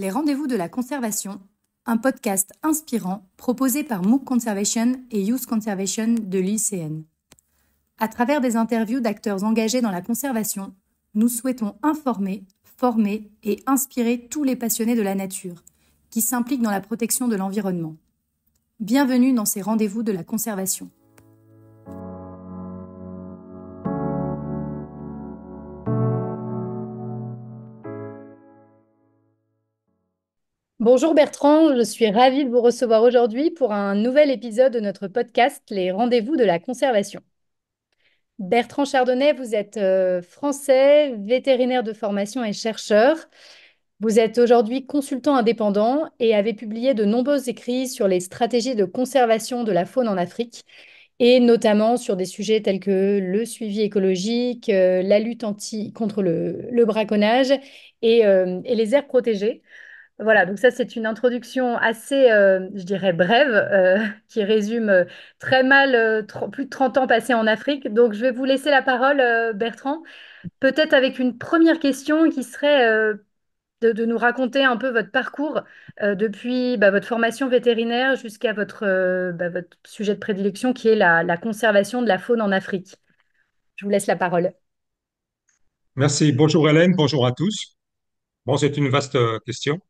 Les rendez-vous de la conservation, un podcast inspirant proposé par MOOC Conservation et Youth Conservation de l'ICN. À travers des interviews d'acteurs engagés dans la conservation, nous souhaitons informer, former et inspirer tous les passionnés de la nature qui s'impliquent dans la protection de l'environnement. Bienvenue dans ces rendez-vous de la conservation. Bonjour Bertrand, je suis ravie de vous recevoir aujourd'hui pour un nouvel épisode de notre podcast Les rendez-vous de la conservation. Bertrand Chardonnay, vous êtes français, vétérinaire de formation et chercheur. Vous êtes aujourd'hui consultant indépendant et avez publié de nombreux écrits sur les stratégies de conservation de la faune en Afrique et notamment sur des sujets tels que le suivi écologique, la lutte contre le braconnage et les aires protégées. Voilà, donc ça c'est une introduction assez, je dirais, brève, qui résume très mal plus de 30 ans passés en Afrique. Donc je vais vous laisser la parole, Bertrand, peut-être avec une première question qui serait de nous raconter un peu votre parcours depuis votre formation vétérinaire jusqu'à votre sujet de prédilection qui est la conservation de la faune en Afrique. Je vous laisse la parole. Merci. Bonjour Hélène, bonjour à tous. Bon, c'est une vaste question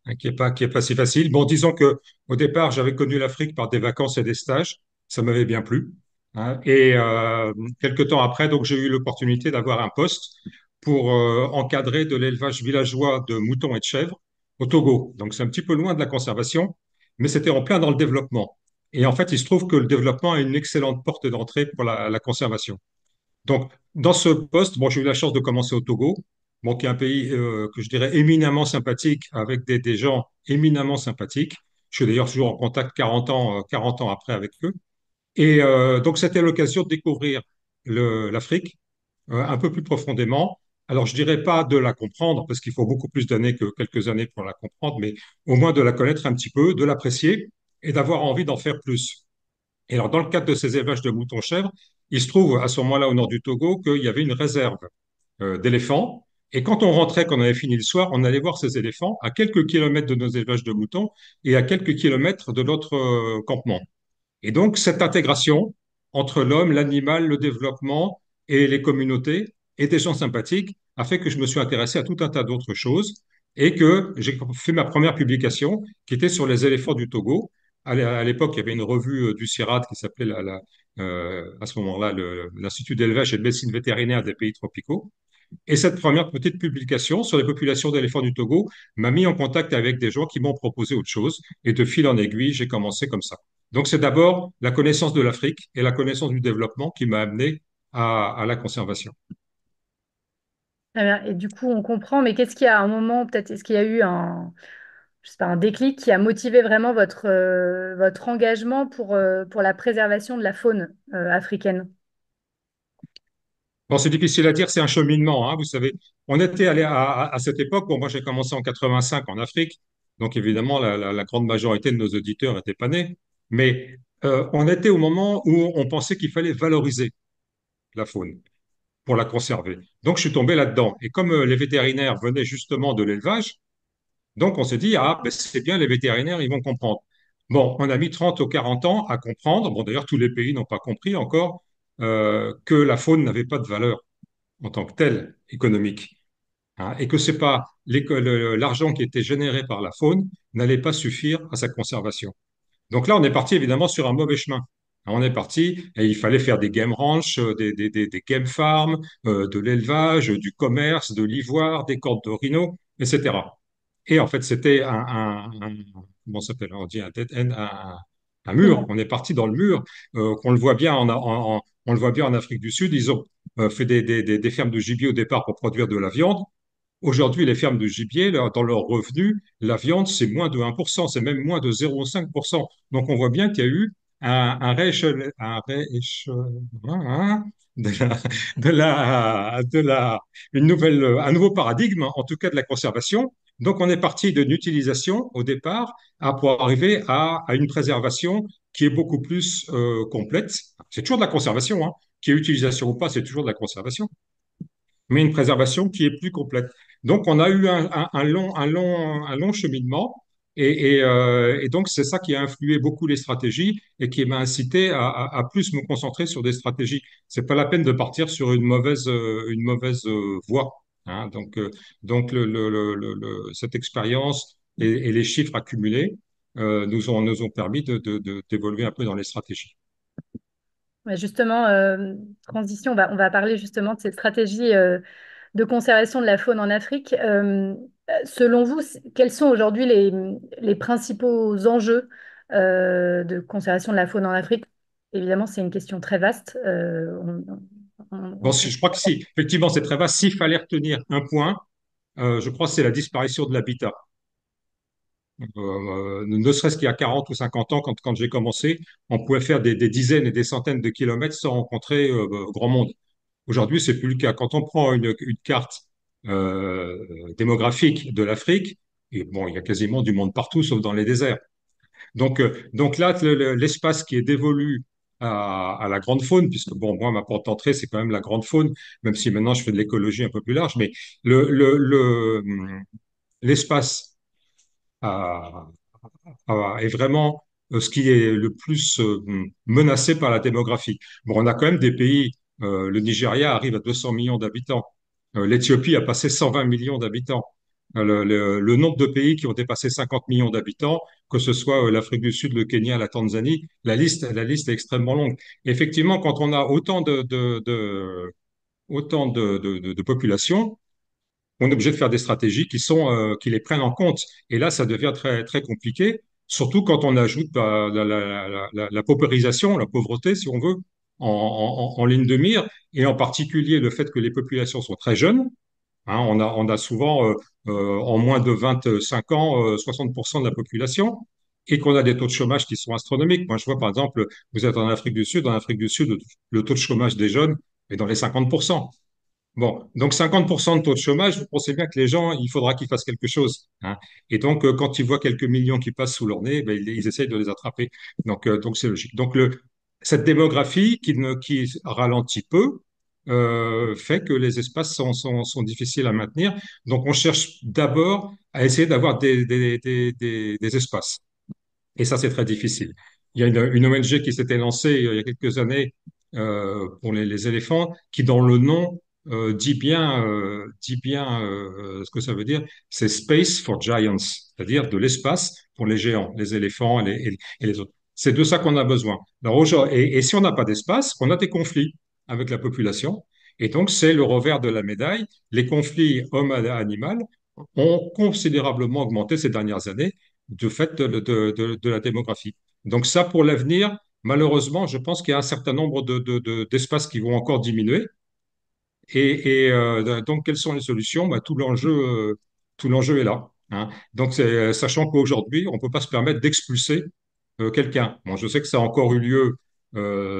hein, qui est pas si facile. Bon, disons que au départ, j'avais connu l'Afrique par des vacances et des stages. Ça m'avait bien plu. Hein. Quelque temps après, donc j'ai eu l'opportunité d'avoir un poste pour encadrer de l'élevage villageois de moutons et de chèvres au Togo. Donc c'est un petit peu loin de la conservation, mais c'était en plein dans le développement. Et en fait, il se trouve que le développement est une excellente porte d'entrée pour la conservation. Donc, dans ce poste, bon, j'ai eu la chance de commencer au Togo, bon, qui est un pays que je dirais éminemment sympathique, avec des gens éminemment sympathiques. Je suis d'ailleurs toujours en contact 40 ans après avec eux. Donc, c'était l'occasion de découvrir l'Afrique un peu plus profondément. Alors, je dirais pas de la comprendre, parce qu'il faut beaucoup plus d'années que quelques années pour la comprendre, mais au moins de la connaître un petit peu, de l'apprécier et d'avoir envie d'en faire plus. Et alors, dans le cadre de ces élevages de moutons-chèvres, il se trouve à ce moment-là au nord du Togo qu'il y avait une réserve d'éléphants. Et quand on rentrait, quand on avait fini le soir, on allait voir ces éléphants à quelques kilomètres de nos élevages de moutons et à quelques kilomètres de notre campement. Et donc, cette intégration entre l'homme, l'animal, le développement et les communautés et des gens sympathiques a fait que je me suis intéressé à tout un tas d'autres choses et que j'ai fait ma première publication qui était sur les éléphants du Togo. À l'époque, il y avait une revue du CIRAD qui s'appelait à ce moment-là l'Institut d'élevage et de médecine vétérinaire des pays tropicaux. Et cette première petite publication sur les populations d'éléphants du Togo m'a mis en contact avec des gens qui m'ont proposé autre chose. Et de fil en aiguille, j'ai commencé comme ça. Donc c'est d'abord la connaissance de l'Afrique et la connaissance du développement qui m'a amené à la conservation. Très bien. Et du coup, on comprend, mais qu'est-ce qu'il y a à un moment, peut-être, est-ce qu'il y a eu je sais pas, un déclic qui a motivé vraiment votre engagement pour la préservation de la faune africaine? Bon, c'est difficile à dire, c'est un cheminement, hein, vous savez. On était allé à cette époque, bon, moi j'ai commencé en 85 en Afrique, donc évidemment la grande majorité de nos auditeurs n'étaient pas nés, mais on était au moment où on pensait qu'il fallait valoriser la faune pour la conserver. Donc, je suis tombé là-dedans. Et comme les vétérinaires venaient justement de l'élevage, donc on s'est dit, ah, ben, c'est bien, les vétérinaires, ils vont comprendre. Bon, on a mis 30 ou 40 ans à comprendre, bon, d'ailleurs, tous les pays n'ont pas compris encore, que la faune n'avait pas de valeur en tant que telle économique. Hein, et que c'est pas l'argent qui était généré par la faune n'allait pas suffire à sa conservation. Donc là, on est parti évidemment sur un mauvais chemin. On est parti et il fallait faire des game ranch, des game farms, de l'élevage, du commerce, de l'ivoire, des cordes de rhino, etc. Et en fait, c'était comment ça s'appelle? On dit un dead end, un mur. Bon. On est parti dans le mur, qu'on le voit bien on le voit bien en Afrique du Sud. Ils ont fait des fermes de gibier au départ pour produire de la viande. Aujourd'hui, les fermes de gibier, dans leurs revenus, la viande, c'est moins de 1%, c'est même moins de 0,5%. Donc, on voit bien qu'il y a eu un rééchelonnement un nouveau paradigme, en tout cas de la conservation. Donc, on est parti d'une utilisation au départ pour arriver à une préservation qui est beaucoup plus complète. C'est toujours de la conservation, hein. Qu'il y ait utilisation ou pas, c'est toujours de la conservation. mais une préservation qui est plus complète. Donc, on a eu un long cheminement. Et donc, c'est ça qui a influé beaucoup les stratégies et qui m'a incité à plus me concentrer sur des stratégies. C'est pas la peine de partir sur une mauvaise voie. Hein. Donc, cette expérience et les chiffres accumulés nous ont permis d'évoluer un peu dans les stratégies. Ouais, justement, transition, on va parler justement de cette stratégie de conservation de la faune en Afrique. Selon vous, quels sont aujourd'hui les principaux enjeux de conservation de la faune en Afrique? Évidemment, c'est une question très vaste. Bon, je crois que si, effectivement, c'est très vaste. S'il fallait retenir un point, je crois que c'est la disparition de l'habitat. Ne serait-ce qu'il y a 40 ou 50 ans, quand j'ai commencé, on pouvait faire des dizaines et des centaines de kilomètres sans rencontrer grand monde. Aujourd'hui, c'est plus le cas. Quand on prend une carte démographique de l'Afrique, et bon, il y a quasiment du monde partout, sauf dans les déserts. Donc là, l'espace qui est dévolu à la grande faune, puisque bon, moi, ma porte d'entrée, c'est quand même la grande faune, même si maintenant je fais de l'écologie un peu plus large, mais l'espace est vraiment ce qui est le plus menacé par la démographie. Bon, on a quand même des pays, le Nigeria arrive à 200 millions d'habitants, l'Éthiopie a passé 120 millions d'habitants. Le nombre de pays qui ont dépassé 50 millions d'habitants, que ce soit l'Afrique du Sud, le Kenya, la Tanzanie, la liste est extrêmement longue. Effectivement, quand on a autant de population, on est obligé de faire des stratégies qui les prennent en compte. Et là, ça devient très, très compliqué, surtout quand on ajoute la paupérisation, la pauvreté, si on veut, en ligne de mire, et en particulier le fait que les populations sont très jeunes. Hein, on a souvent, en moins de 25 ans, 60% de la population, et qu'on a des taux de chômage qui sont astronomiques. Moi, je vois, par exemple, vous êtes en Afrique du Sud. En Afrique du Sud, le taux de chômage des jeunes est dans les 50%. Bon, donc 50% de taux de chômage, vous pensez bien que les gens, il faudra qu'ils fassent quelque chose. Hein. Et donc, quand ils voient quelques millions qui passent sous leur nez, ben, ils essayent de les attraper. Donc c'est logique. Donc, cette démographie qui ralentit peu fait que les espaces sont difficiles à maintenir. Donc, on cherche d'abord à essayer d'avoir des espaces. Et ça, c'est très difficile. Il y a une ONG qui s'était lancée il y a quelques années pour les éléphants, qui dans le nom dit bien ce que ça veut dire. C'est Space for Giants, c'est-à-dire de l'espace pour les géants, les éléphants et les autres. C'est de ça qu'on a besoin. Et si on n'a pas d'espace, on a des conflits avec la population. Et donc, c'est le revers de la médaille. Les conflits homme-animal ont considérablement augmenté ces dernières années du fait de la démographie. Donc ça, pour l'avenir, malheureusement, je pense qu'il y a un certain nombre d'espaces qui vont encore diminuer. Donc, quelles sont les solutions? Bah, tout l'enjeu est là. Hein. Donc, sachant qu'aujourd'hui, on ne peut pas se permettre d'expulser quelqu'un. Bon, je sais que ça a encore eu lieu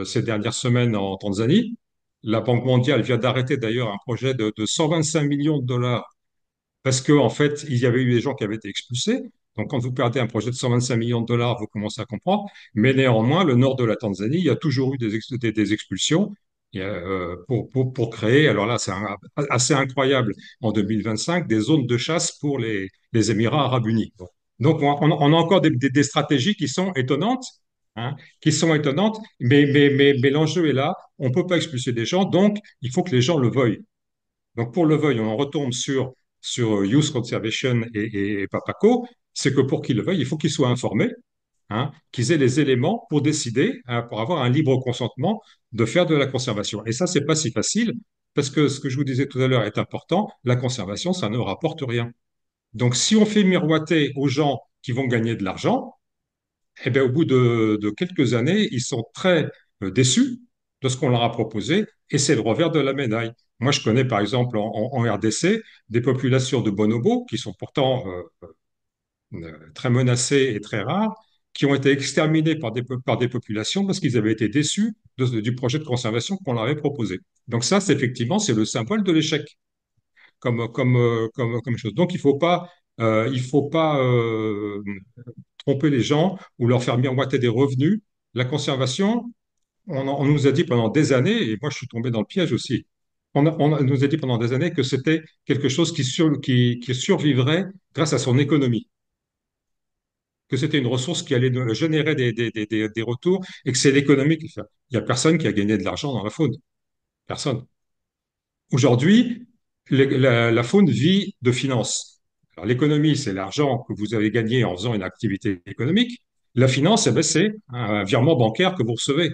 ces dernières semaines en Tanzanie. La Banque mondiale vient d'arrêter d'ailleurs un projet de 125 millions de dollars parce qu'en fait, il y avait eu des gens qui avaient été expulsés. Donc, quand vous perdez un projet de 125 millions de dollars, vous commencez à comprendre. Mais néanmoins, le nord de la Tanzanie, il y a toujours eu des expulsions pour créer, alors là, assez incroyable, en 2025, des zones de chasse pour les Émirats arabes unis. Bon. Donc, on a encore des stratégies qui sont étonnantes, hein, mais l'enjeu est là. On ne peut pas expulser des gens, donc il faut que les gens le veuillent. Donc, pour le veuille, on en retombe sur Youth Conservation et Papaco, c'est que pour qu'ils le veuillent, il faut qu'ils soient informés, hein, qu'ils aient les éléments pour décider, hein, pour avoir un libre consentement de faire de la conservation. Et ça, c'est pas si facile, parce que ce que je vous disais tout à l'heure est important, la conservation, ça ne rapporte rien. Donc, si on fait miroiter aux gens qui vont gagner de l'argent, eh bien, au bout de quelques années, ils sont très déçus de ce qu'on leur a proposé, et c'est le revers de la médaille. Moi, je connais par exemple en RDC des populations de bonobos qui sont pourtant très menacées et très rares, qui ont été exterminées par des populations parce qu'ils avaient été déçus du projet de conservation qu'on leur avait proposé. Donc ça, c'est effectivement, c'est le symbole de l'échec comme chose. Donc il faut pas tromper les gens ou leur faire miroiter des revenus. La conservation, on nous a dit pendant des années, et moi je suis tombé dans le piège aussi, on nous a dit pendant des années que c'était quelque chose qui survivrait grâce à son économie, que c'était une ressource qui allait générer des retours et que c'est l'économie qui fait. Il n'y a personne qui a gagné de l'argent dans la faune. Personne. Aujourd'hui, la faune vit de finances. Alors, l'économie, c'est l'argent que vous avez gagné en faisant une activité économique. La finance, eh ben, c'est un virement bancaire que vous recevez.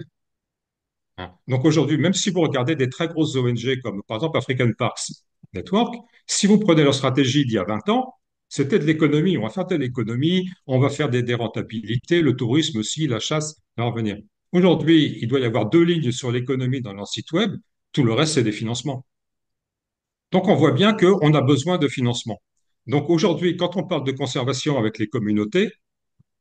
Hein. Donc aujourd'hui, même si vous regardez des très grosses ONG comme par exemple African Parks Network, si vous prenez leur stratégie d'il y a 20 ans, c'était de l'économie. On va faire de l'économie, on va faire des rentabilités, le tourisme aussi, la chasse, ça va revenir. Aujourd'hui, il doit y avoir deux lignes sur l'économie dans leur site web, tout le reste, c'est des financements. Donc on voit bien qu'on a besoin de financement. Donc aujourd'hui, quand on parle de conservation avec les communautés,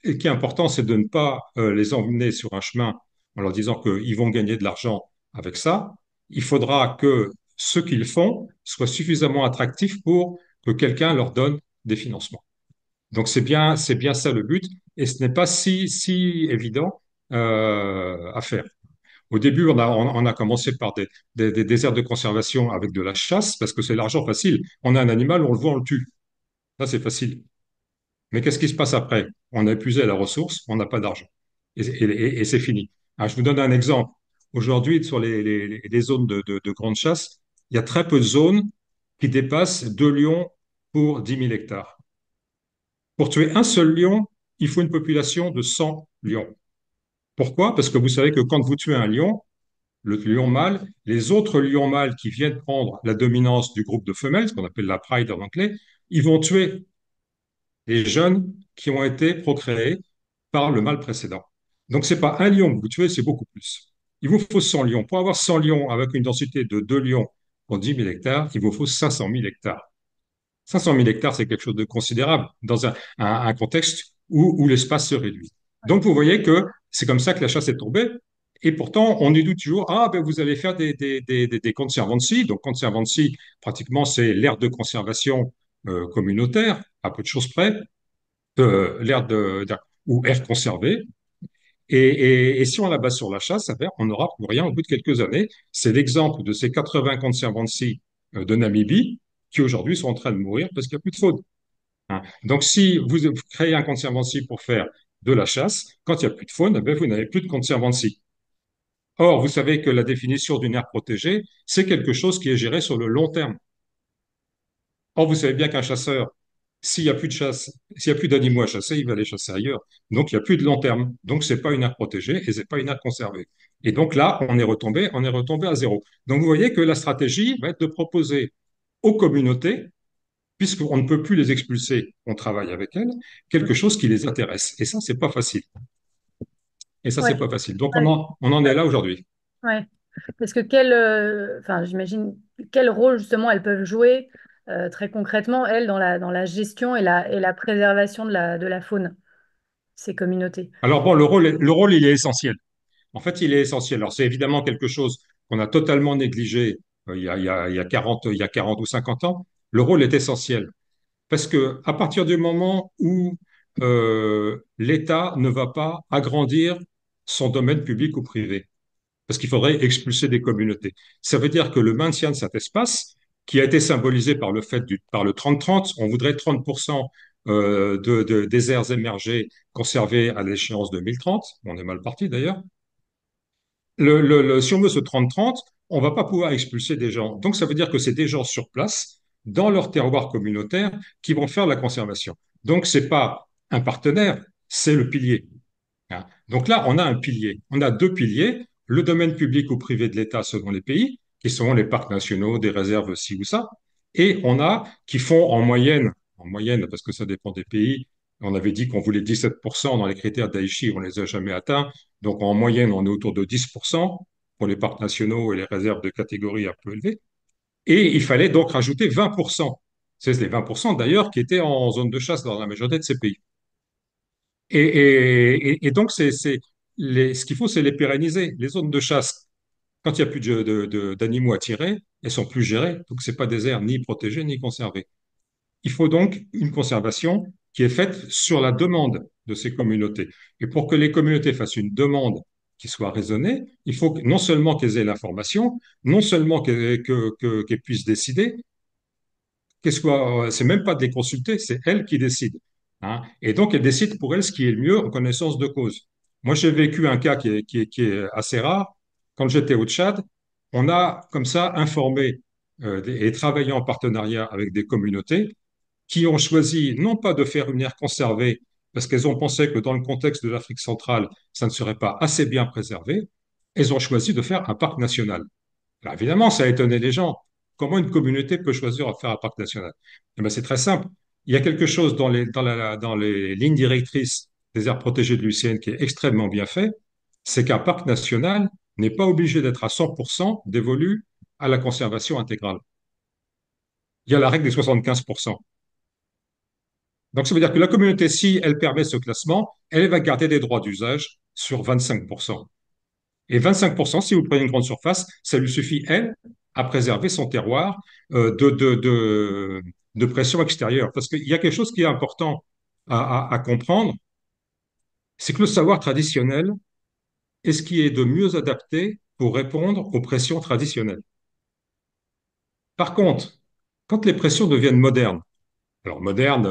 et qui est important, c'est de ne pas les emmener sur un chemin en leur disant qu'ils vont gagner de l'argent avec ça. Il faudra que ce qu'ils font soit suffisamment attractif pour que quelqu'un leur donne des financements. Donc c'est bien ça le but, et ce n'est pas si évident à faire. Au début, on a commencé par des déserts de conservation avec de la chasse, parce que c'est l'argent facile. On a un animal, on le voit, on le tue. Ça, c'est facile. Mais qu'est-ce qui se passe après? On a épuisé la ressource, on n'a pas d'argent. Et c'est fini. Alors, je vous donne un exemple. Aujourd'hui, sur les zones de grande chasse, il y a très peu de zones qui dépassent 2 lions pour 10 000 hectares. Pour tuer un seul lion, il faut une population de 100 lions. Pourquoi? Parce que vous savez que quand vous tuez un lion, le lion mâle, les autres lions mâles qui viennent prendre la dominance du groupe de femelles, ce qu'on appelle la pride en anglais, ils vont tuer les jeunes qui ont été procréés par le mâle précédent. Donc, ce n'est pas un lion que vous tuez, c'est beaucoup plus. Il vous faut 100 lions. Pour avoir 100 lions avec une densité de 2 lions pour 10 000 hectares, il vous faut 500 000 hectares. 500 000 hectares, c'est quelque chose de considérable dans un contexte où l'espace se réduit. Donc, vous voyez que c'est comme ça que la chasse est tombée. Et pourtant, on nous dit toujours, ah, ben, vous allez faire des conservancies. Donc, conservancy, pratiquement, c'est l'aire de conservation communautaire, à peu de choses près, ou aire conservée. Et si on la base sur la chasse, eh bien, on n'aura plus rien au bout de quelques années. C'est l'exemple de ces 80 conservancies de Namibie qui aujourd'hui sont en train de mourir parce qu'il n'y a plus de faune. Hein. Donc, si vous créez un conservancy pour faire de la chasse, quand il n'y a plus de faune, eh bien, vous n'avez plus de conservancy. Or, vous savez que la définition d'une aire protégée, c'est quelque chose qui est géré sur le long terme. Or, vous savez bien qu'un chasseur, s'il n'y a plus de chasse, s'il n'y a plus d'animaux à chasser, il va aller chasser ailleurs. Donc, il n'y a plus de long terme. Donc, ce n'est pas une aire protégée et ce n'est pas une aire conservée. Et donc là, on est retombé à zéro. Donc, vous voyez que la stratégie va être de proposer aux communautés, puisqu'on ne peut plus les expulser, on travaille avec elles, quelque chose qui les intéresse. Et ça, c'est pas facile. Et ça, c'est Ouais, pas facile. Donc, ouais, on en est là aujourd'hui. ouais. Parce que enfin, j'imagine quel rôle justement elles peuvent jouer très concrètement, elles, dans la gestion et la préservation de la faune, ces communautés. Alors bon, le rôle, il est essentiel. En fait, il est essentiel. Alors, c'est évidemment quelque chose qu'on a totalement négligé il y a 40 ou 50 ans. Le rôle est essentiel parce que à partir du moment où l'État ne va pas agrandir son domaine public ou privé, parce qu'il faudrait expulser des communautés, ça veut dire que le maintien de cet espace, qui a été symbolisé par par le 30-30, on voudrait 30% des aires émergées conservées à l'échéance 2030, on est mal parti d'ailleurs, si on veut ce 30-30, on ne va pas pouvoir expulser des gens. Donc, ça veut dire que c'est des gens sur place, dans leur terroir communautaire, qui vont faire la conservation. Donc, ce n'est pas un partenaire, c'est le pilier. Hein. Donc là, on a un pilier. On a deux piliers, le domaine public ou privé de l'État selon les pays, qui sont les parcs nationaux, des réserves ci ou ça, et on a qui font en moyenne, parce que ça dépend des pays, on avait dit qu'on voulait 17% dans les critères d'Aichi, on ne les a jamais atteints, donc en moyenne, on est autour de 10% pour les parcs nationaux et les réserves de catégorie un peu élevée, et il fallait donc rajouter 20%. C'est les 20% d'ailleurs qui étaient en zone de chasse dans la majorité de ces pays. Et donc, ce qu'il faut, c'est les pérenniser. Les zones de chasse, quand il n'y a plus d'animaux à tirer, elles sont plus gérées. Donc, ce n'est pas des aires ni protégées ni conservées. Il faut donc une conservation qui est faite sur la demande de ces communautés. Et pour que les communautés fassent une demande qui soit raisonnée. Il faut non seulement qu'elles aient l'information, non seulement qu'elles puissent décider, c'est même pas de les consulter, c'est elles qui décident. Hein. Et donc, elles décident pour elles ce qui est le mieux en connaissance de cause. Moi, j'ai vécu un cas qui est assez rare. Quand j'étais au Tchad, on a comme ça informé et travaillé en partenariat avec des communautés qui ont choisi non pas de faire une aire conservée, parce qu'elles ont pensé que dans le contexte de l'Afrique centrale, ça ne serait pas assez bien préservé, elles ont choisi de faire un parc national. Alors évidemment, ça a étonné les gens. Comment une communauté peut choisir de faire un parc national? Eh ben, c'est très simple. Il y a quelque chose dans les lignes directrices des aires protégées de l'UICN qui est extrêmement bien fait, c'est qu'un parc national n'est pas obligé d'être à 100% dévolu à la conservation intégrale. Il y a la règle des 75%. Donc, ça veut dire que la communauté, si elle permet ce classement, elle va garder des droits d'usage sur 25%. Et 25%, si vous prenez une grande surface, ça lui suffit, elle, à préserver son terroir de pression extérieure. Parce qu'il y a quelque chose qui est important à comprendre, c'est que le savoir traditionnel est ce qui est de mieux adapté pour répondre aux pressions traditionnelles. Par contre, quand les pressions deviennent modernes, alors moderne,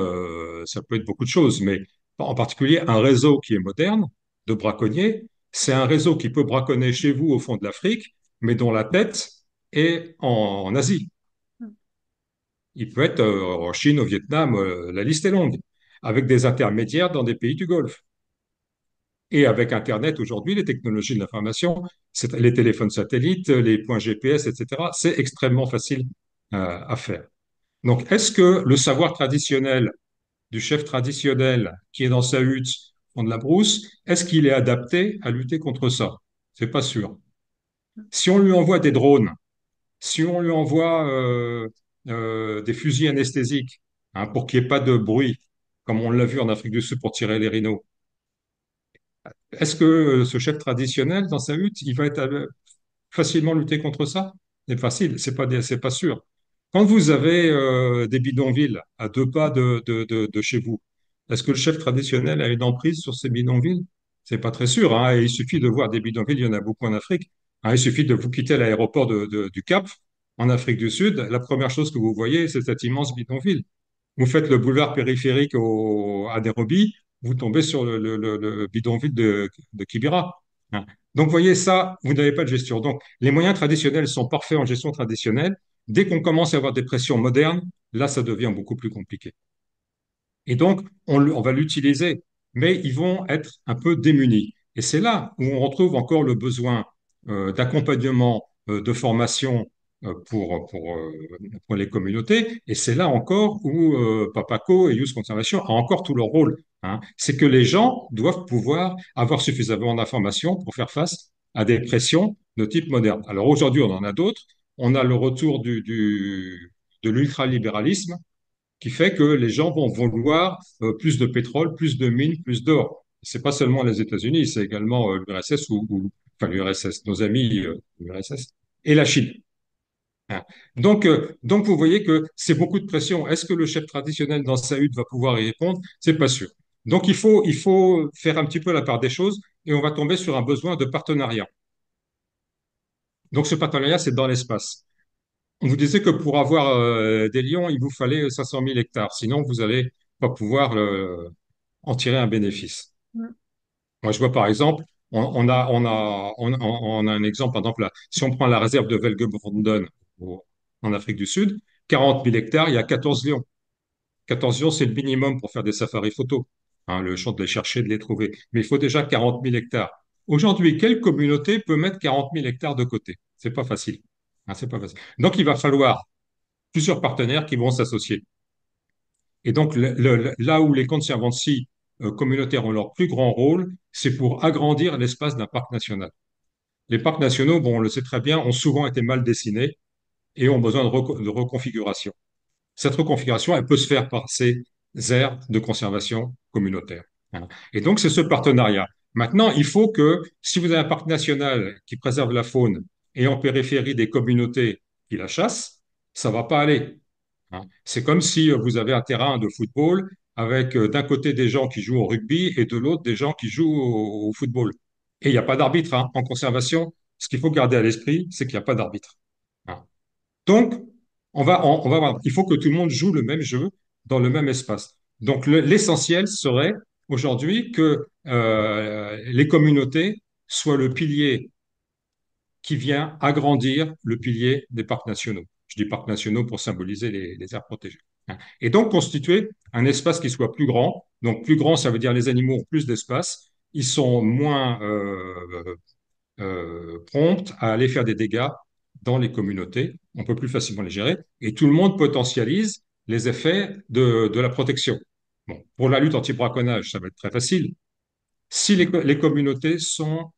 ça peut être beaucoup de choses, mais en particulier un réseau qui est moderne de braconniers, c'est un réseau qui peut braconner chez vous au fond de l'Afrique, mais dont la tête est en Asie. Il peut être en Chine, au Vietnam, la liste est longue, avec des intermédiaires dans des pays du Golfe. Et avec Internet aujourd'hui, les technologies de l'information, les téléphones satellites, les points GPS, etc., c'est extrêmement facile à faire. Donc, est-ce que le savoir traditionnel du chef traditionnel qui est dans sa hutte au fond de la brousse, est-ce qu'il est adapté à lutter contre ça? C'est pas sûr. Si on lui envoie des drones, si on lui envoie des fusils anesthésiques pour qu'il n'y ait pas de bruit, comme on l'a vu en Afrique du Sud pour tirer les rhinos, est-ce que ce chef traditionnel dans sa hutte, il va être facilement lutter contre ça? C'est facile, c'est pas sûr. Quand vous avez des bidonvilles à 2 pas de chez vous, est-ce que le chef traditionnel a une emprise sur ces bidonvilles? C'est pas très sûr, hein, et il suffit de voir des bidonvilles, il y en a beaucoup en Afrique. Hein, il suffit de vous quitter l'aéroport du Cap, en Afrique du Sud, la première chose que vous voyez, c'est cet immense bidonville. Vous faites le boulevard périphérique à Nairobi, vous tombez sur le bidonville de Kibera. Hein. Donc, vous voyez, ça, vous n'avez pas de gestion. Donc, les moyens traditionnels sont parfaits en gestion traditionnelle. Dès qu'on commence à avoir des pressions modernes, là, ça devient beaucoup plus compliqué. Et donc, on va l'utiliser, mais ils vont être un peu démunis. Et c'est là où on retrouve encore le besoin d'accompagnement, de formation pour les communautés. Et c'est là encore où Papaco et Youth Conservation ont encore tout leur rôle. Hein. C'est que les gens doivent pouvoir avoir suffisamment d'informations pour faire face à des pressions de type moderne. Alors aujourd'hui, on en a d'autres. On a le retour de l'ultralibéralisme qui fait que les gens vont vouloir plus de pétrole, plus de mines, plus d'or. C'est pas seulement les États-Unis, c'est également l'URSS enfin l'URSS, nos amis l'URSS et la Chine. Hein. Donc vous voyez que c'est beaucoup de pression. Est-ce que le chef traditionnel dans sa hutte va pouvoir y répondre? C'est pas sûr. Donc il faut faire un petit peu la part des choses et on va tomber sur un besoin de partenariat. Donc ce partenariat, c'est dans l'espace. On vous disait que pour avoir des lions, il vous fallait 500 000 hectares. Sinon, vous n'allez pas pouvoir en tirer un bénéfice. Mm. Moi, je vois par exemple, on a un exemple, par exemple, là, si on prend la réserve de Velgebrunden en Afrique du Sud, 40 000 hectares, il y a 14 lions. 14 lions, c'est le minimum pour faire des safaris photos. Hein, le champ de les chercher, de les trouver. Mais il faut déjà 40 000 hectares. Aujourd'hui, quelle communauté peut mettre 40 000 hectares de côté? C'est pas facile. Hein, c'est pas facile. Donc, il va falloir plusieurs partenaires qui vont s'associer. Et donc, là où les conservancies communautaires ont leur plus grand rôle, c'est pour agrandir l'espace d'un parc national. Les parcs nationaux, bon, on le sait très bien, ont souvent été mal dessinés et ont besoin de reconfiguration. Cette reconfiguration, elle peut se faire par ces aires de conservation communautaire. Hein. Et donc, c'est ce partenariat. Maintenant, il faut que, si vous avez un parc national qui préserve la faune et en périphérie des communautés qui la chassent, ça ne va pas aller. Hein. C'est comme si vous avez un terrain de football avec d'un côté des gens qui jouent au rugby et de l'autre des gens qui jouent au football. Et il n'y a pas d'arbitre hein. En conservation, ce qu'il faut garder à l'esprit, c'est qu'il n'y a pas d'arbitre. Hein. Donc, on va voir. Il faut que tout le monde joue le même jeu dans le même espace. Donc, l'essentiel serait aujourd'hui que les communautés soient le pilier qui vient agrandir le pilier des parcs nationaux. Je dis parcs nationaux pour symboliser les aires protégées. Hein. Et donc constituer un espace qui soit plus grand. Donc plus grand, ça veut dire les animaux ont plus d'espace. Ils sont moins prompts à aller faire des dégâts dans les communautés. On peut plus facilement les gérer. Et tout le monde potentialise les effets de la protection. Bon, pour la lutte anti-braconnage, ça va être très facile. Si les communautés sont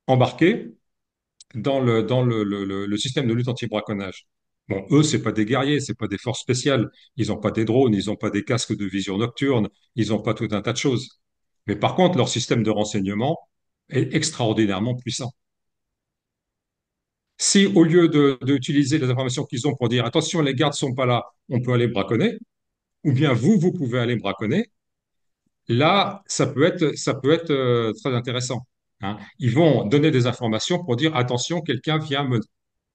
embarquées dans le système de lutte anti-braconnage. Bon, eux, c'est pas des guerriers, c'est pas des forces spéciales. Ils n'ont pas des drones, ils n'ont pas des casques de vision nocturne, ils n'ont pas tout un tas de choses. Mais par contre, leur système de renseignement est extraordinairement puissant. Si au lieu d'utiliser les informations qu'ils ont pour dire attention, les gardes sont pas là, on peut aller braconner, ou bien vous pouvez aller braconner, là, ça peut être très intéressant. Hein. Ils vont donner des informations pour dire attention, quelqu'un vient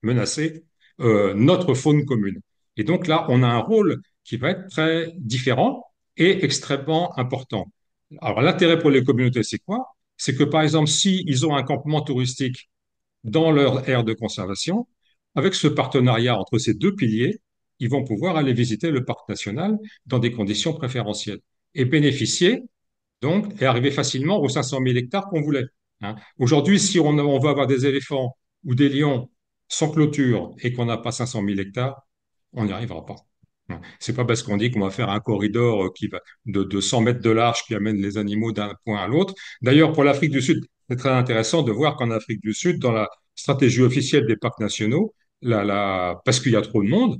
menacer notre faune commune. Et donc là, on a un rôle qui va être très différent et extrêmement important. Alors l'intérêt pour les communautés, c'est quoi? C'est que par exemple, s'ils ont un campement touristique dans leur aire de conservation, avec ce partenariat entre ces deux piliers, ils vont pouvoir aller visiter le parc national dans des conditions préférentielles et bénéficier donc et arriver facilement aux 500 000 hectares qu'on voulait. Hein. Aujourd'hui, si on veut avoir des éléphants ou des lions sans clôture et qu'on n'a pas 500 000 hectares, on n'y arrivera pas. Hein. C'est pas parce qu'on dit qu'on va faire un corridor qui va de 100 mètres de large qui amène les animaux d'un point à l'autre. D'ailleurs, pour l'Afrique du Sud, c'est très intéressant de voir qu'en Afrique du Sud, dans la stratégie officielle des parcs nationaux, parce qu'il y a trop de monde,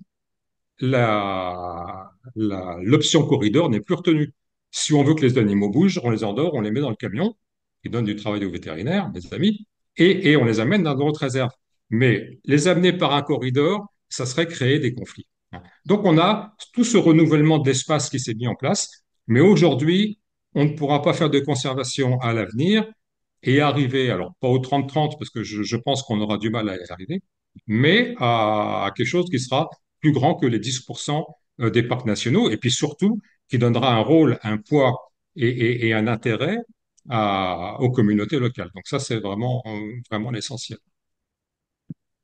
l'option corridor n'est plus retenue. Si on veut que les animaux bougent, on les endort, on les met dans le camion, qui donne du travail aux vétérinaires, mes amis, et on les amène dans d'autres réserves. Mais les amener par un corridor, ça serait créer des conflits. Donc on a tout ce renouvellement de l'espace qui s'est mis en place, mais aujourd'hui, on ne pourra pas faire de conservation à l'avenir et arriver, alors pas au 30-30, parce que je pense qu'on aura du mal à y arriver, mais à quelque chose qui sera plus grand que les 10% des parcs nationaux, et puis surtout qui donnera un rôle, un poids et un intérêt aux communautés locales. Donc ça, c'est vraiment, vraiment l'essentiel.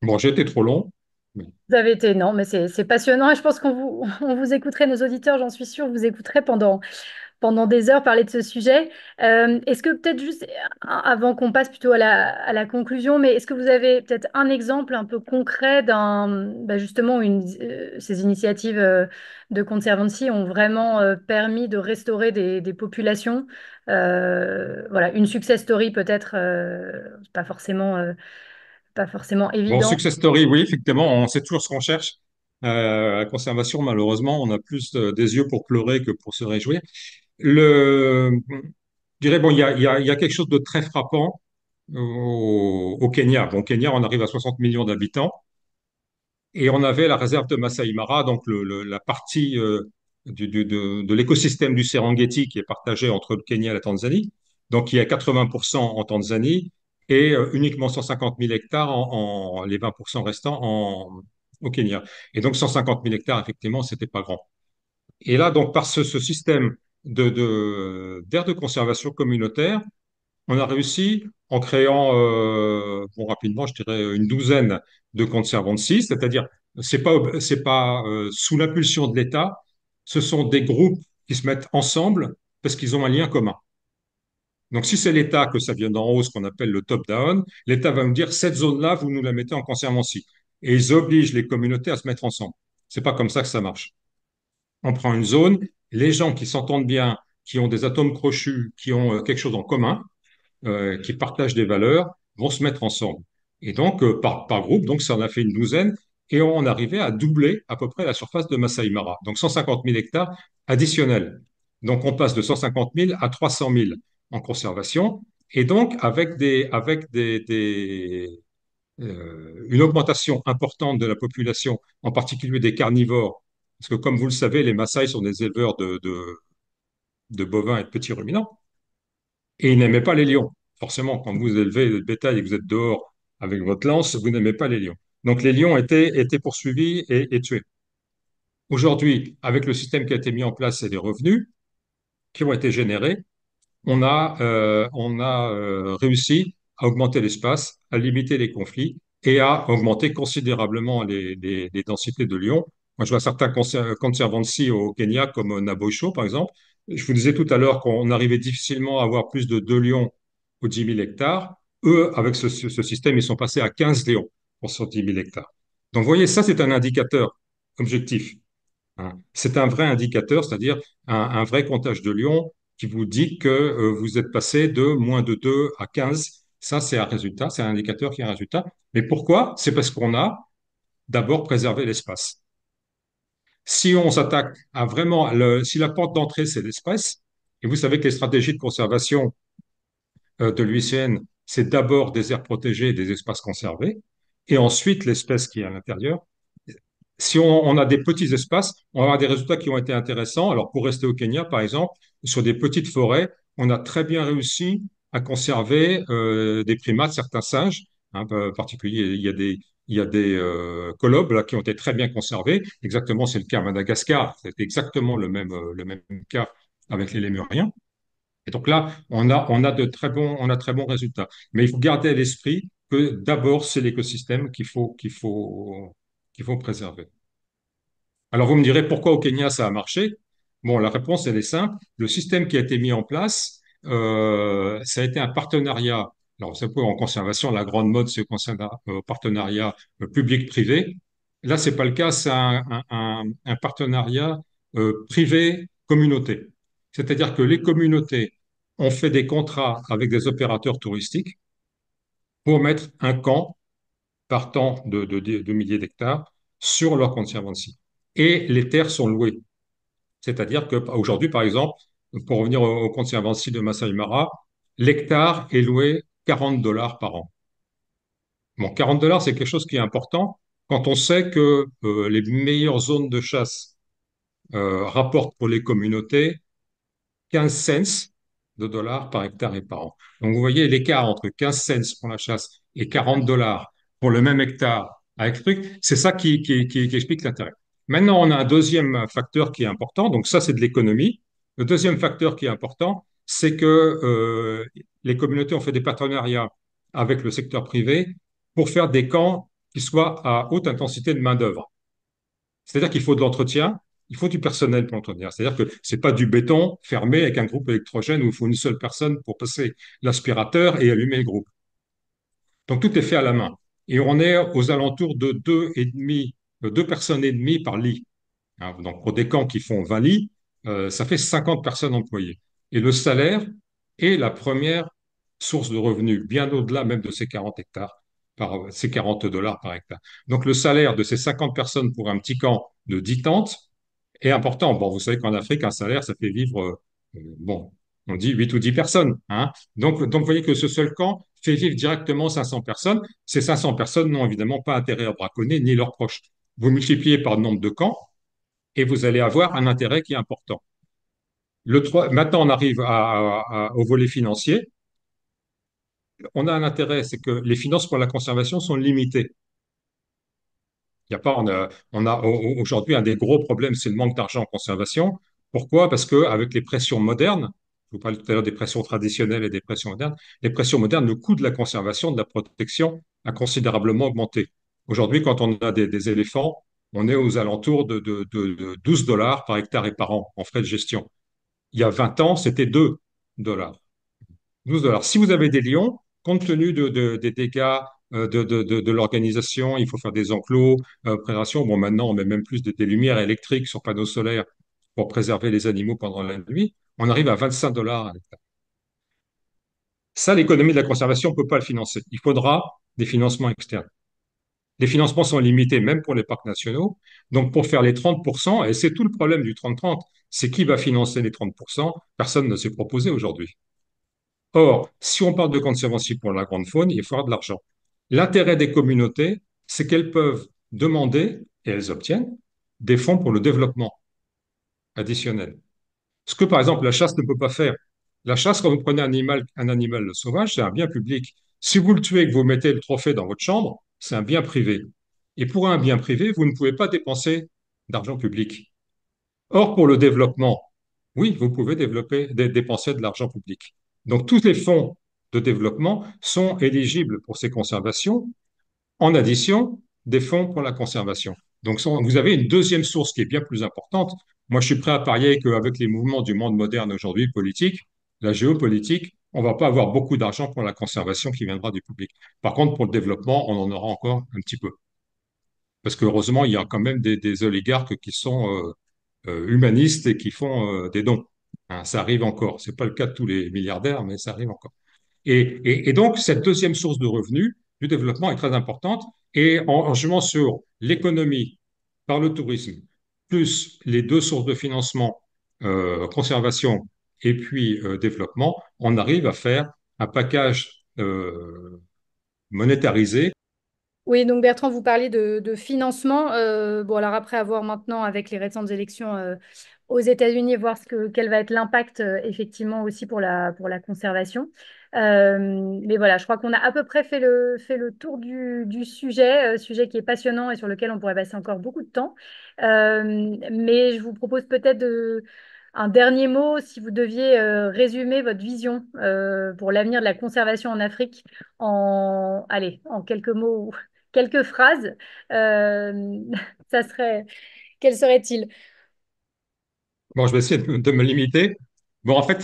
Bon, j'ai été trop long. Mais Vous avez été, non, mais c'est passionnant et je pense qu'on vous, on vous écouterait, nos auditeurs, j'en suis sûre, vous écouteraient pendant des heures parler de ce sujet. Est-ce que peut-être juste, avant qu'on passe plutôt à la conclusion, mais est-ce que vous avez peut-être un exemple un peu concret justement, où ces initiatives de Conservancy ont vraiment permis de restaurer des populations? Voilà, une success story peut-être, pas forcément bon, évident. success story, oui, effectivement, on sait toujours ce qu'on cherche. La conservation, malheureusement, on a plus des yeux pour pleurer que pour se réjouir. Je dirais, bon, il y a quelque chose de très frappant au Kenya. Bon, au Kenya, on arrive à 60 millions d'habitants et on avait la réserve de Masai Mara, donc la partie de l'écosystème du Serengeti qui est partagée entre le Kenya et la Tanzanie. Donc, il y a 80% en Tanzanie et uniquement 150 000 hectares, les 20% restants au Kenya. Et donc, 150 000 hectares, effectivement, c'était pas grand. Et là, donc, par ce système d'aire de conservation communautaire, on a réussi en créant, bon, rapidement, je dirais une douzaine de conservancies, c'est-à-dire, c'est pas sous l'impulsion de l'État, ce sont des groupes qui se mettent ensemble parce qu'ils ont un lien commun. Donc, si c'est l'État que ça vient d'en haut, ce qu'on appelle le top-down, l'État va me dire, cette zone-là, vous nous la mettez en conservancy. Et ils obligent les communautés à se mettre ensemble. C'est pas comme ça que ça marche. On prend une zone, les gens qui s'entendent bien, qui ont des atomes crochus, qui ont quelque chose en commun, qui partagent des valeurs, vont se mettre ensemble. Et donc, par groupe, donc ça en a fait une douzaine, et on arrivait à doubler à peu près la surface de Masai Mara. Donc 150 000 hectares additionnels. Donc on passe de 150 000 à 300 000 en conservation, et donc une augmentation importante de la population, en particulier des carnivores, parce que comme vous le savez, les Maasai sont des éleveurs de bovins et de petits ruminants. Et ils n'aimaient pas les lions. Forcément, quand vous élevez le bétail et que vous êtes dehors avec votre lance, vous n'aimez pas les lions. Donc les lions étaient poursuivis et tués. Aujourd'hui, avec le système qui a été mis en place et les revenus qui ont été générés, on a réussi à augmenter l'espace, à limiter les conflits et à augmenter considérablement les densités de lions. Moi, je vois certains conservancy au Kenya, comme Naboisho, par exemple. Je vous disais tout à l'heure qu'on arrivait difficilement à avoir plus de 2 lions aux 10 000 hectares. Eux, avec ce système, ils sont passés à 15 lions pour 10 000 hectares. Donc, vous voyez, ça, c'est un indicateur objectif, hein. C'est un vrai indicateur, c'est-à-dire un vrai comptage de lions qui vous dit que vous êtes passé de moins de 2 à 15. Ça, c'est un résultat, c'est un indicateur qui est un résultat. Mais pourquoi? C'est parce qu'on a d'abord préservé l'espace. Si on s'attaque à vraiment, si la porte d'entrée, c'est l'espace, et vous savez que les stratégies de conservation de l'UICN, c'est d'abord des aires protégées, des espaces conservés, et ensuite l'espèce qui est à l'intérieur. Si on a des petits espaces, on va avoir des résultats qui ont été intéressants. Alors, pour rester au Kenya, par exemple, sur des petites forêts, on a très bien réussi à conserver des primates, certains singes, hein, en particulier, il y a des colobes là, qui ont été très bien conservés. Exactement, c'est le cas à Madagascar. C'est exactement le même cas avec les lémuriens. Et donc là, on a très bons résultats. Mais il faut garder à l'esprit que d'abord, c'est l'écosystème qu'il faut préserver. Alors vous me direz pourquoi au Kenya ça a marché? Bon, la réponse elle est simple. Le système qui a été mis en place, ça a été un partenariat. Alors vous savez, en conservation, la grande mode c'est le partenariat public-privé. Là, c'est pas le cas, c'est un partenariat privé-communauté. C'est-à-dire que les communautés ont fait des contrats avec des opérateurs touristiques pour mettre un camp partant de milliers d'hectares sur leur conservancy. Et les terres sont louées. C'est-à-dire qu'aujourd'hui, par exemple, pour revenir au conservancy de Masai Mara, l'hectare est loué 40 dollars par an. Bon, 40 dollars, c'est quelque chose qui est important quand on sait que les meilleures zones de chasse rapportent pour les communautés 15 cents de dollars par hectare et par an. Donc, vous voyez l'écart entre 15 cents pour la chasse et 40 dollars pour le même hectare avec le truc, c'est ça qui explique l'intérêt. Maintenant, on a un deuxième facteur qui est important. Donc, ça, c'est de l'économie. Le deuxième facteur qui est important, c'est que les communautés ont fait des partenariats avec le secteur privé pour faire des camps qui soient à haute intensité de main-d'œuvre. C'est-à-dire qu'il faut de l'entretien, il faut du personnel pour l'entretenir. C'est-à-dire que c'est pas du béton fermé avec un groupe électrogène où il faut une seule personne pour passer l'aspirateur et allumer le groupe. Donc tout est fait à la main. Et on est aux alentours de deux personnes et demie par lit, hein. Donc pour des camps qui font 20 lits, ça fait 50 personnes employées. Et le salaire est la première source de revenus, bien au-delà même de ces 40 hectares, ces 40 dollars par hectare. Donc le salaire de ces 50 personnes pour un petit camp de 10 tentes est important. Bon, vous savez qu'en Afrique, un salaire, ça fait vivre, bon, on dit 8 ou 10 personnes, hein. Donc, vous voyez que ce seul camp fait vivre directement 500 personnes. Ces 500 personnes n'ont évidemment pas intérêt à braconner ni leurs proches. Vous multipliez par le nombre de camps et vous allez avoir un intérêt qui est important. Maintenant, on arrive au volet financier. On a un intérêt, c'est que les finances pour la conservation sont limitées. Il y a pas, aujourd'hui un des gros problèmes, c'est le manque d'argent en conservation. Pourquoi? Parce qu'avec les pressions modernes, je vous parlais tout à l'heure des pressions traditionnelles et des pressions modernes, les pressions modernes, le coût de la conservation, de la protection a considérablement augmenté. Aujourd'hui, quand on a des éléphants, on est aux alentours de 12 dollars par hectare et par an en frais de gestion. Il y a 20 ans, c'était 2 dollars. 12 dollars. Si vous avez des lions, compte tenu des dégâts de l'organisation, il faut faire des enclos, préparation. Bon, maintenant, on met même plus des lumières électriques sur panneaux solaires pour préserver les animaux pendant la nuit. On arrive à 25 dollars à l'hectare. Ça, l'économie de la conservation ne peut pas le financer. Il faudra des financements externes. Les financements sont limités, même pour les parcs nationaux. Donc, pour faire les 30%, et c'est tout le problème du 30-30, c'est qui va financer les 30%? Personne ne s'est proposé aujourd'hui. Or, si on parle de conservancy pour la grande faune, il faut avoir de l'argent. L'intérêt des communautés, c'est qu'elles peuvent demander, et elles obtiennent, des fonds pour le développement additionnel. Ce que, par exemple, la chasse ne peut pas faire. La chasse, quand vous prenez un animal sauvage, c'est un bien public. Si vous le tuez et que vous mettez le trophée dans votre chambre, c'est un bien privé. Et pour un bien privé, vous ne pouvez pas dépenser d'argent public. Or, pour le développement, oui, vous pouvez dépenser de l'argent public. Donc, tous les fonds de développement sont éligibles pour ces conservations, en addition des fonds pour la conservation. Donc, vous avez une deuxième source qui est bien plus importante. Moi, je suis prêt à parier qu'avec les mouvements du monde moderne aujourd'hui, politique, la géopolitique, on ne va pas avoir beaucoup d'argent pour la conservation qui viendra du public. Par contre, pour le développement, on en aura encore un petit peu. Parce que heureusement, il y a quand même des oligarques qui sont humanistes et qui font des dons. Hein, ça arrive encore. C'est pas le cas de tous les milliardaires, mais ça arrive encore. Et donc, cette deuxième source de revenus du développement est très importante. Et en jouant sur l'économie par le tourisme, plus les deux sources de financement, conservation et puis développement, on arrive à faire un package monétarisé. Oui, donc Bertrand, vous parliez de financement. Bon, alors après avoir maintenant, avec les récentes élections aux États-Unis, voir quel va être l'impact effectivement aussi pour la conservation. Mais voilà, je crois qu'on a à peu près fait le tour du sujet, sujet qui est passionnant et sur lequel on pourrait passer encore beaucoup de temps. Mais je vous propose peut-être un dernier mot si vous deviez résumer votre vision pour l'avenir de la conservation en Afrique allez, en quelques mots quelques phrases, euh, ça serait, quel serait-il? Bon, je vais essayer de me limiter. Bon, en fait,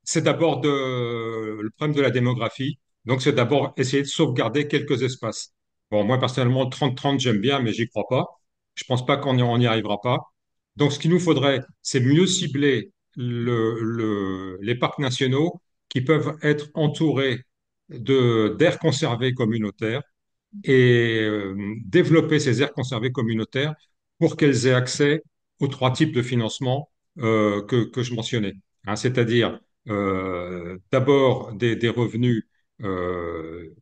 c'est d'abord le problème de la démographie. Donc, c'est d'abord essayer de sauvegarder quelques espaces. Bon, moi, personnellement, 30-30, j'aime bien, mais j'y crois pas. Je pense pas on y arrivera pas. Donc, ce qu'il nous faudrait, c'est mieux cibler les parcs nationaux qui peuvent être entourés d'aires conservées communautaires et développer ces aires conservées communautaires pour qu'elles aient accès aux trois types de financement que je mentionnais. Hein, c'est-à-dire d'abord des revenus euh,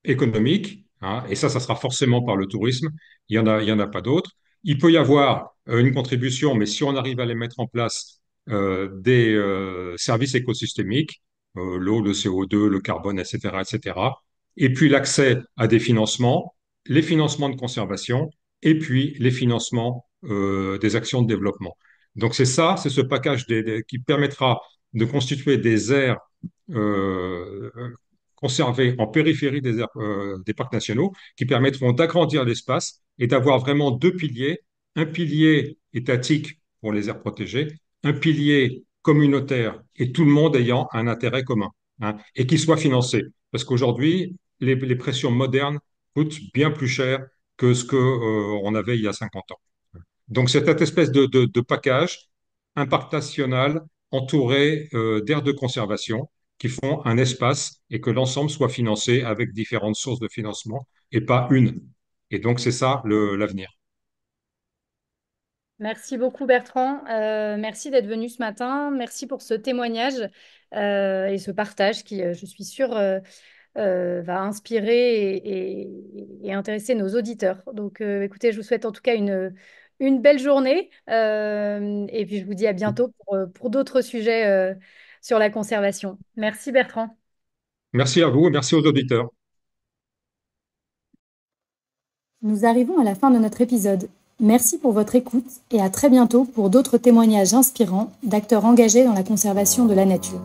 économiques, hein, et ça sera forcément par le tourisme, il y en a pas d'autres. Il peut y avoir une contribution, mais si on arrive à les mettre en place, des services écosystémiques, l'eau, le CO2, le carbone, etc., etc., et puis l'accès à des financements, les financements de conservation, et puis les financements des actions de développement. Donc c'est ça, c'est ce package qui permettra de constituer des aires euh, conservées en périphérie des parcs nationaux qui permettront d'agrandir l'espace et d'avoir vraiment deux piliers, un pilier étatique pour les aires protégées, un pilier communautaire et tout le monde ayant un intérêt commun, hein, et qui soit financé. Parce qu'aujourd'hui, les pressions modernes coûtent bien plus cher que ce qu'on avait il y a 50 ans. Donc, c'est cette espèce de package, un parc national entouré d'aires de conservation qui font un espace et que l'ensemble soit financé avec différentes sources de financement et pas une. Et donc, c'est ça l'avenir. Merci beaucoup Bertrand. Merci d'être venu ce matin. Merci pour ce témoignage et ce partage qui, je suis sûre, va inspirer et intéresser nos auditeurs. Donc, écoutez, je vous souhaite en tout cas une belle journée et puis je vous dis à bientôt pour d'autres sujets sur la conservation. Merci Bertrand. Merci à vous et merci aux auditeurs. Nous arrivons à la fin de notre épisode. Merci pour votre écoute et à très bientôt pour d'autres témoignages inspirants d'acteurs engagés dans la conservation de la nature.